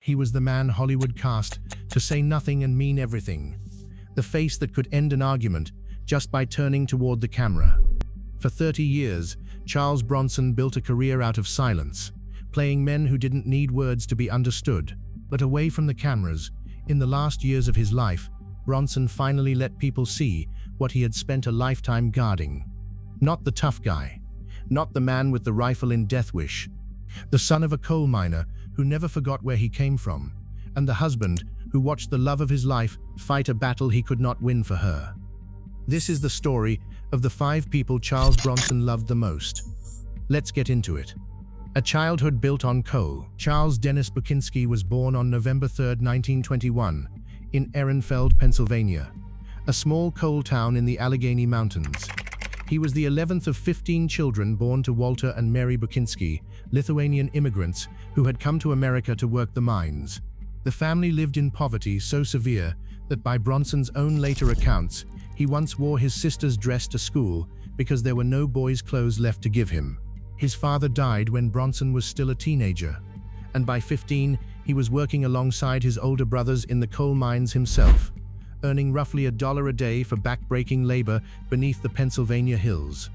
He was the man Hollywood cast to say nothing and mean everything. The face that could end an argument just by turning toward the camera. For 30 years, Charles Bronson built a career out of silence, playing men who didn't need words to be understood. But away from the cameras, in the last years of his life, Bronson finally let people see what he had spent a lifetime guarding. Not the tough guy, not the man with the rifle in Death Wish, the son of a coal miner who never forgot where he came from, and the husband who watched the love of his life fight a battle he could not win for her. This is the story of the 5 people Charles Bronson loved the most. Let's get into it. A childhood built on coal. Charles Dennis Bukinski was born on November 3, 1921, in Ehrenfeld, Pennsylvania, a small coal town in the Allegheny Mountains. He was the 11th of 15 children born to Walter and Mary Bukinski, Lithuanian immigrants who had come to America to work the mines. The family lived in poverty so severe that by Bronson's own later accounts, he once wore his sister's dress to school because there were no boys' clothes left to give him. His father died when Bronson was still a teenager, and by 15, he was working alongside his older brothers in the coal mines himself, earning roughly $1 a day for back-breaking labor beneath the Pennsylvania hills.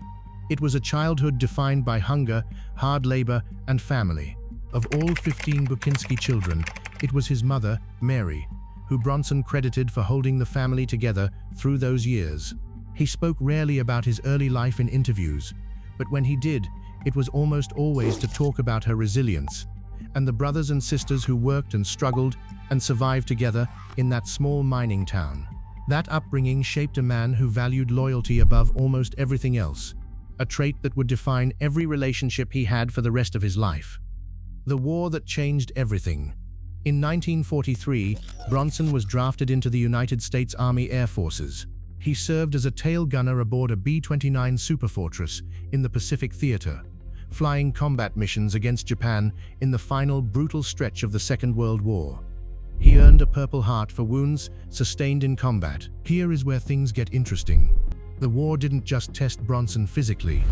It was a childhood defined by hunger, hard labor, and family. Of all 15 Bukinski children, it was his mother, Mary, who Bronson credited for holding the family together through those years. He spoke rarely about his early life in interviews, but when he did, it was almost always to talk about her resilience and the brothers and sisters who worked and struggled and survived together in that small mining town. That upbringing shaped a man who valued loyalty above almost everything else, a trait that would define every relationship he had for the rest of his life. The war that changed everything. In 1943, Bronson was drafted into the United States Army Air Forces. He served as a tail gunner aboard a B-29 Superfortress in the Pacific Theater, flying combat missions against Japan in the final brutal stretch of the Second World War. He earned a Purple Heart for wounds sustained in combat. Here is where things get interesting. The war didn't just test Bronson physically.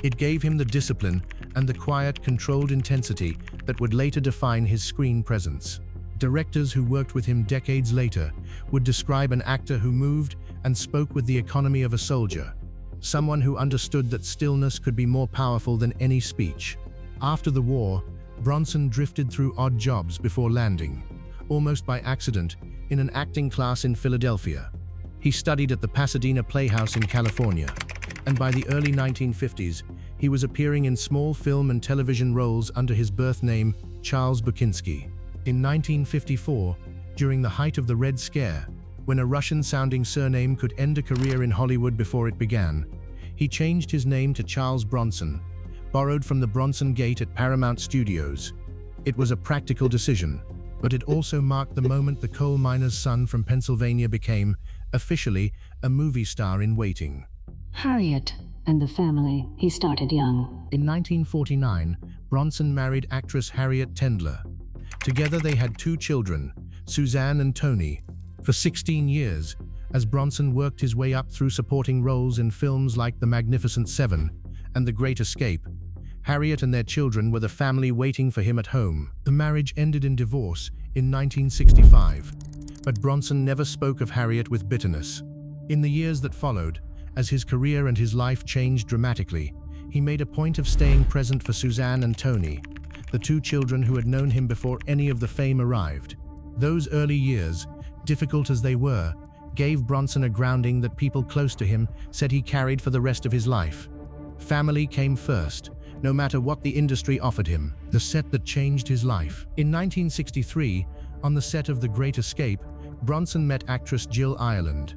It gave him the discipline and the quiet, controlled intensity that would later define his screen presence. Directors who worked with him decades later would describe an actor who moved and spoke with the economy of a soldier, someone who understood that stillness could be more powerful than any speech. After the war, Bronson drifted through odd jobs before landing, almost by accident, in an acting class in Philadelphia. He studied at the Pasadena Playhouse in California, and by the early 1950s, he was appearing in small film and television roles under his birth name, Charles Bukinski. In 1954, during the height of the Red Scare, when a Russian-sounding surname could end a career in Hollywood before it began, he changed his name to Charles Bronson, borrowed from the Bronson Gate at Paramount Studios. It was a practical decision, but it also marked the moment the coal miner's son from Pennsylvania became, officially, a movie star in waiting. Harriet and the family. He started young. In 1949, Bronson married actress Harriet Tendler. Together they had 2 children, Suzanne and Tony. For 16 years, as Bronson worked his way up through supporting roles in films like The Magnificent Seven and The Great Escape, Harriet and their children were the family waiting for him at home. The marriage ended in divorce in 1965, but Bronson never spoke of Harriet with bitterness. In the years that followed, as his career and his life changed dramatically, he made a point of staying present for Suzanne and Tony, the 2 children who had known him before any of the fame arrived. Those early years, difficult as they were, gave Bronson a grounding that people close to him said he carried for the rest of his life. Family came first, no matter what the industry offered him. The set that changed his life. In 1963, on the set of The Great Escape, Bronson met actress Jill Ireland.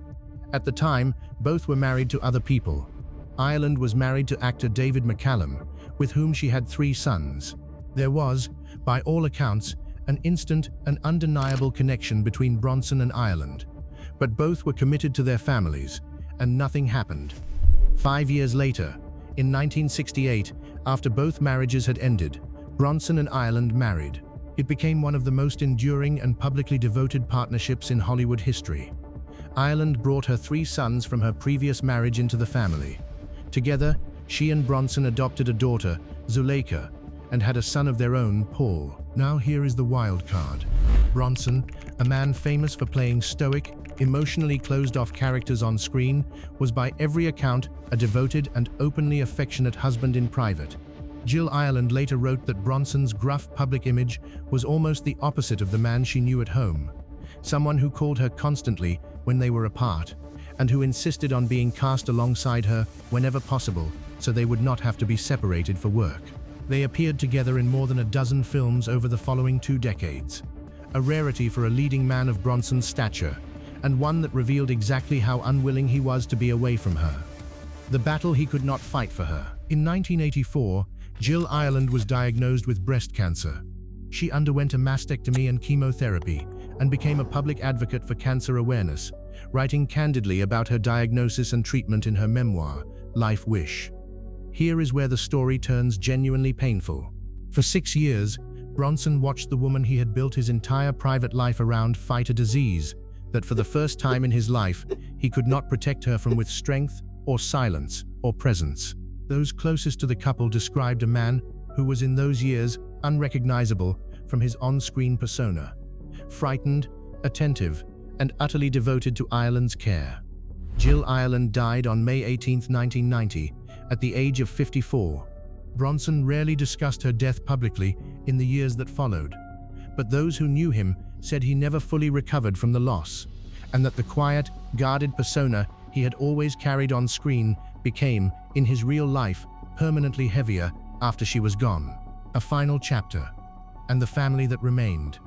At the time, both were married to other people. Ireland was married to actor David McCallum, with whom she had 3 sons. There was, by all accounts, an instant and undeniable connection between Bronson and Ireland, but both were committed to their families, and nothing happened. 5 years later, in 1968, after both marriages had ended, Bronson and Ireland married. It became one of the most enduring and publicly devoted partnerships in Hollywood history. Ireland brought her 3 sons from her previous marriage into the family. Together, she and Bronson adopted a daughter, Zuleika, and had a son of their own, Paul. Now here is the wild card. Bronson, a man famous for playing stoic, emotionally closed-off characters on screen, was by every account a devoted and openly affectionate husband in private. Jill Ireland later wrote that Bronson's gruff public image was almost the opposite of the man she knew at home. Someone who called her constantly when they were apart, and who insisted on being cast alongside her whenever possible so they would not have to be separated for work. They appeared together in more than a dozen films over the following 2 decades, a rarity for a leading man of Bronson's stature, and one that revealed exactly how unwilling he was to be away from her. The battle he could not fight for her. In 1984, Jill Ireland was diagnosed with breast cancer. She underwent a mastectomy and chemotherapy and became a public advocate for cancer awareness, writing candidly about her diagnosis and treatment in her memoir, Life Wish. Here is where the story turns genuinely painful. For 6 years, Bronson watched the woman he had built his entire private life around fight a disease that for the first time in his life, he could not protect her from with strength or silence or presence. Those closest to the couple described a man who was in those years unrecognizable from his on-screen persona, frightened, attentive, and utterly devoted to Ireland's care. Jill Ireland died on May 18, 1990, at the age of 54. Bronson rarely discussed her death publicly in the years that followed, but those who knew him said he never fully recovered from the loss, and that the quiet, guarded persona he had always carried on screen became, in his real life, permanently heavier after she was gone. A final chapter, and the family that remained.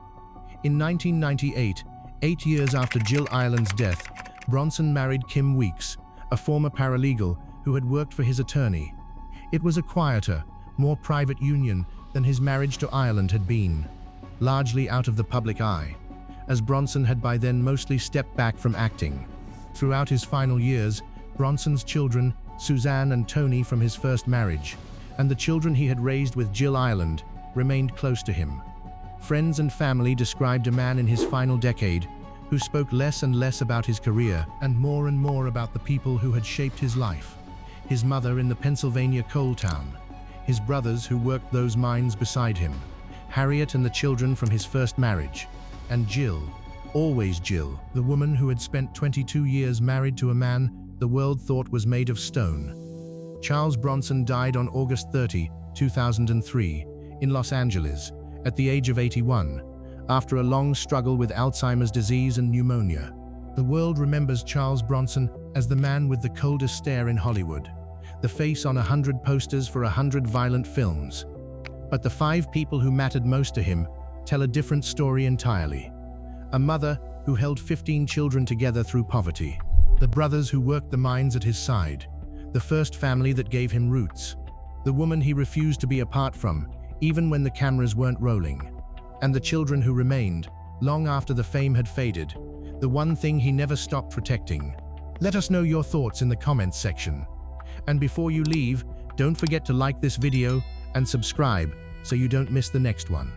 In 1998, 8 years after Jill Ireland's death, Bronson married Kim Weeks, a former paralegal who had worked for his attorney. It was a quieter, more private union than his marriage to Ireland had been, largely out of the public eye, as Bronson had by then mostly stepped back from acting. Throughout his final years, Bronson's children, Suzanne and Tony from his first marriage, and the children he had raised with Jill Ireland, remained close to him. Friends and family described a man in his final decade who spoke less and less about his career and more about the people who had shaped his life. His mother in the Pennsylvania coal town, his brothers who worked those mines beside him, Harriet and the children from his first marriage, and Jill, always Jill, the woman who had spent 22 years married to a man the world thought was made of stone. Charles Bronson died on August 30, 2003, in Los Angeles, at the age of 81, after a long struggle with Alzheimer's disease and pneumonia. The world remembers Charles Bronson as the man with the coldest stare in Hollywood, the face on 100 posters for 100 violent films. But the 5 people who mattered most to him tell a different story entirely. A mother who held 15 children together through poverty, the brothers who worked the mines at his side, the first family that gave him roots, the woman he refused to be apart from, even when the cameras weren't rolling, and the children who remained, long after the fame had faded, the one thing he never stopped protecting. Let us know your thoughts in the comments section. And before you leave, don't forget to like this video and subscribe so you don't miss the next one.